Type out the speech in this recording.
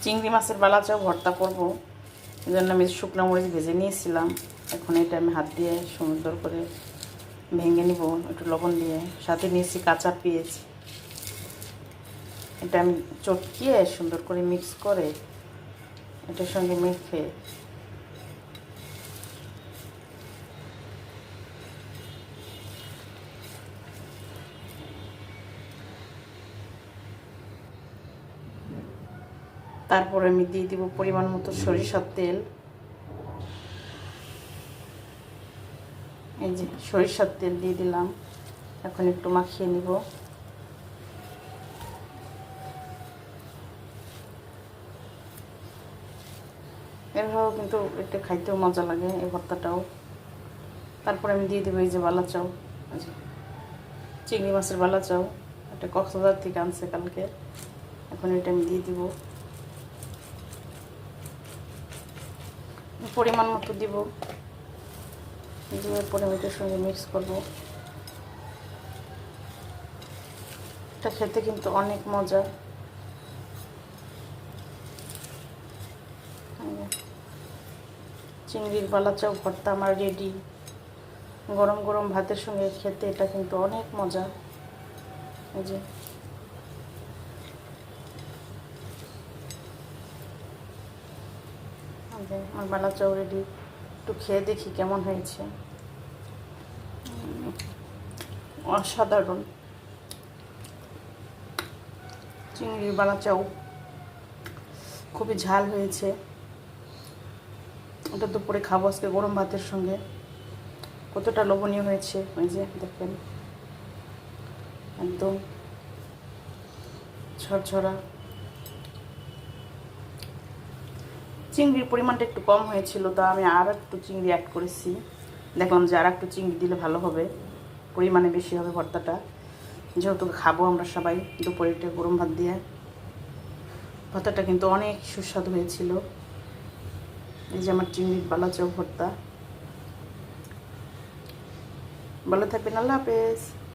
চিংড়ি মাছের বালাচাও ভর্তা করব, এই জন্য আমি শুকনো মরিচ ভেজে নিয়েছিলাম। এখন এটা আমি হাত দিয়ে সুন্দর করে ভেঙে নিব একটু লবণ দিয়ে। সাথে নিয়েছি কাঁচা পেঁয়াজ, এটা আমি চটকিয়ে সুন্দর করে মিক্স করে এটার সঙ্গে মেখে তারপরে আমি দিয়ে দিব পরিমাণ মতো সরিষার তেল। এই যে সরিষার তেল দিয়ে দিলাম, এখন একটু মাখিয়ে নিব। এভাবেও কিন্তু এটা খাইতেও মজা লাগে, এই ভর্তাটাও। তারপরে আমি দিয়ে দেবো এই যে বালাচাও, আচ্ছা চিংড়ি মাছের বালাচাও, এটা কক্সবাজার থেকে আনছে কালকে। এখন এটা আমি দিয়ে দিব, পরিমাণ মতো দিব, দিয়ে পরে এটার সঙ্গে মিক্স করব। এটা খেতে কিন্তু অনেক মজা। চিংড়ির বালাচাও ভর্তা আমার রেডি। গরম গরম ভাতের সঙ্গে খেতে এটা কিন্তু অনেক মজা। এই যে আমার বালাচাও রেডি, একটু খেয়ে দেখি কেমন হয়েছে। অসাধারণ চিংড়ির বালাচাও, খুবই ঝাল হয়েছে। ওটা দুপুরে খাবো আজকে গরম ভাতের সঙ্গে। কতটা লোভনীয় হয়েছে, ওই যে দেখেন একদম ঝরঝরা। চিংড়ির পরিমাণটা একটু কম হয়েছিল, তা আমি আর একটু চিংড়ি অ্যাড করেছি। দেখলাম যে আর একটু চিংড়ি দিলে ভালো হবে, পরিমাণে বেশি হবে ভর্তাটা, যেহেতু খাবো আমরা সবাই দুপুরে একটা গরম ভাত দিয়ে। ভর্তাটা কিন্তু অনেক সুস্বাদু হয়েছিল। এই যে আমার চিংড়ির বালাচাও ভর্তা। ভালো থাকবেন, আল্লাহ হাফেজ।